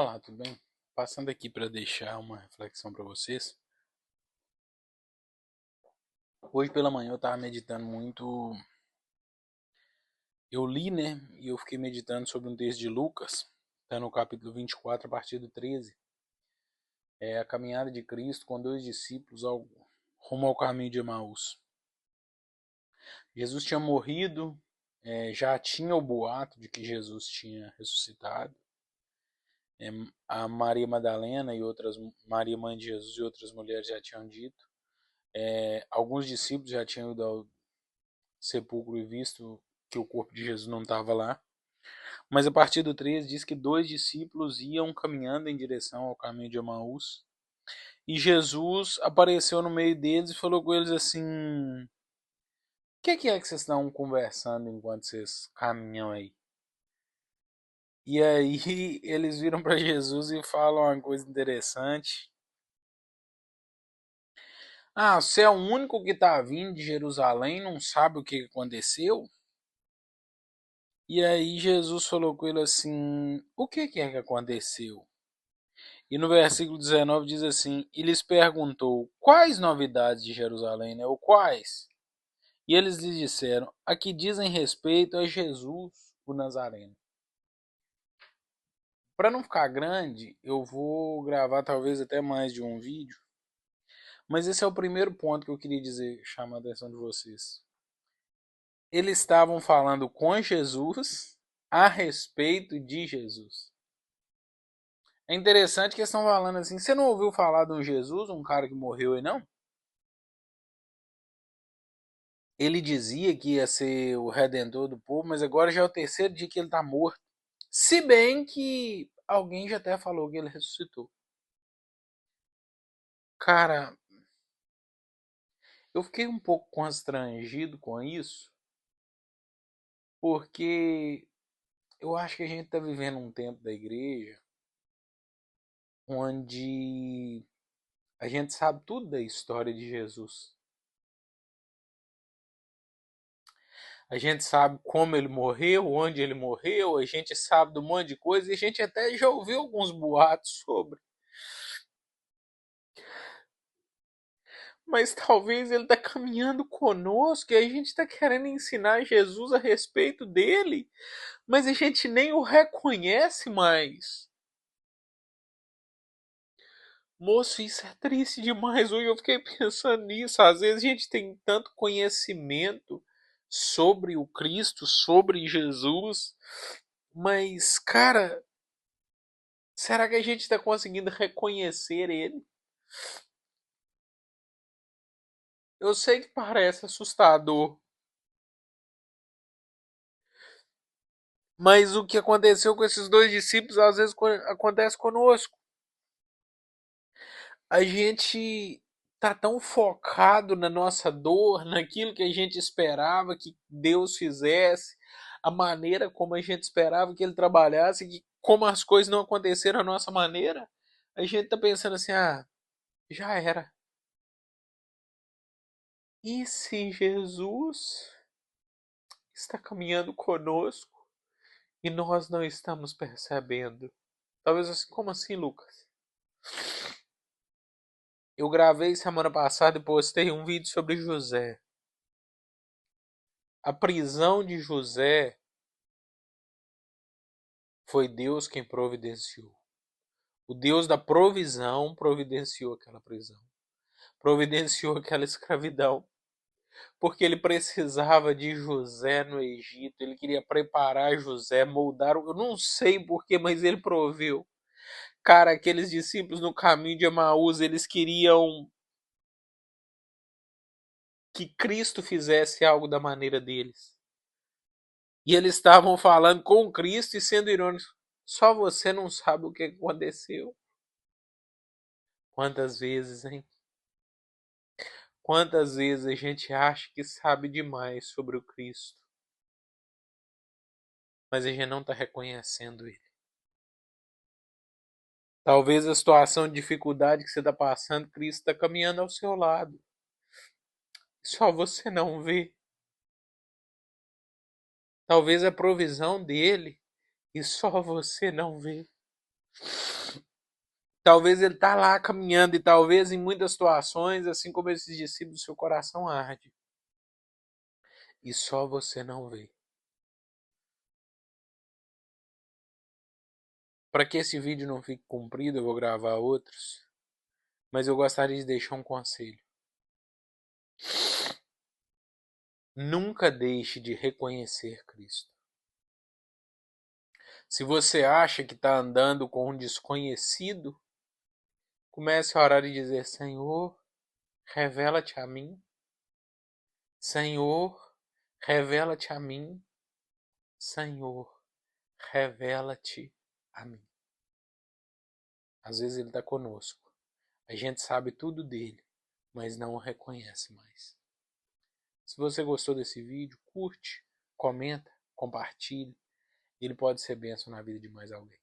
Olá, tudo bem? Passando aqui para deixar uma reflexão para vocês. Hoje pela manhã eu estava meditando muito. Eu li, né? E eu fiquei meditando sobre um texto de Lucas, está no capítulo 24, a partir do 13. É a caminhada de Cristo com dois discípulos rumo ao caminho de Emaús. Jesus tinha morrido, já tinha o boato de que Jesus tinha ressuscitado. A Maria Madalena e outras, Maria mãe de Jesus e outras mulheres já tinham dito. Alguns discípulos já tinham ido ao sepulcro e visto que o corpo de Jesus não estava lá. Mas a partir do 13 diz que dois discípulos iam caminhando em direção ao caminho de Emaús. E Jesus apareceu no meio deles e falou com eles assim: O que é que vocês estão conversando enquanto vocês caminham aí? E aí eles viram para Jesus e falam uma coisa interessante. Ah, você é o único que está vindo de Jerusalém, não sabe o que aconteceu? E aí Jesus falou com ele assim: O que é que aconteceu? E no versículo 19 diz assim: E lhes perguntou: Quais novidades de Jerusalém, né? Ou quais? E eles lhe disseram: A que dizem respeito a Jesus, o Nazareno. Para não ficar grande, eu vou gravar talvez até mais de um vídeo. Mas esse é o primeiro ponto que eu queria dizer, chamar a atenção de vocês. Eles estavam falando com Jesus a respeito de Jesus. É interessante que eles estão falando assim, você não ouviu falar de um Jesus, um cara que morreu aí não? Ele dizia que ia ser o redentor do povo, mas agora já é o terceiro dia que ele está morto. Se bem que alguém já até falou que ele ressuscitou. Cara, eu fiquei um pouco constrangido com isso, porque eu acho que a gente está vivendo um tempo da igreja onde a gente sabe tudo da história de Jesus. A gente sabe como ele morreu, onde ele morreu, a gente sabe de um monte de coisa e a gente até já ouviu alguns boatos sobre. Mas talvez ele está caminhando conosco e a gente está querendo ensinar Jesus a respeito dele, mas a gente nem o reconhece mais. Moço, isso é triste demais. Hoje eu fiquei pensando nisso. Às vezes a gente tem tanto conhecimento sobre o Cristo, sobre Jesus, mas, cara, será que a gente está conseguindo reconhecer ele? Eu sei que parece assustador, mas o que aconteceu com esses dois discípulos às vezes acontece conosco. A gente tá tão focado na nossa dor, naquilo que a gente esperava que Deus fizesse, a maneira como a gente esperava que ele trabalhasse, que como as coisas não aconteceram à nossa maneira, a gente tá pensando assim, ah, já era. E se Jesus está caminhando conosco e nós não estamos percebendo? Talvez assim, como assim, Lucas? Eu gravei semana passada e postei um vídeo sobre José. A prisão de José foi Deus quem providenciou. O Deus da provisão providenciou aquela prisão. Providenciou aquela escravidão. Porque ele precisava de José no Egito. Ele queria preparar José, moldar. Eu não sei porquê, mas ele proveu. Cara, aqueles discípulos no caminho de Emaús, eles queriam que Cristo fizesse algo da maneira deles. E eles estavam falando com Cristo e sendo irônicos. Só você não sabe o que aconteceu. Quantas vezes, hein? Quantas vezes a gente acha que sabe demais sobre o Cristo, mas a gente não está reconhecendo Ele. Talvez a situação de dificuldade que você está passando, Cristo está caminhando ao seu lado. Só você não vê. Talvez a provisão dele e só você não vê. Talvez ele está lá caminhando e talvez em muitas situações, assim como esses discípulos, seu coração arde. E só você não vê. Para que esse vídeo não fique comprido, eu vou gravar outros. Mas eu gostaria de deixar um conselho. Nunca deixe de reconhecer Cristo. Se você acha que está andando com um desconhecido, comece a orar e dizer: Senhor, revela-te a mim. Senhor, revela-te a mim. Senhor, revela-te a mim. Às vezes ele está conosco. A gente sabe tudo dele, mas não o reconhece mais. Se você gostou desse vídeo, curte, comenta, compartilhe. Ele pode ser bênção na vida de mais alguém.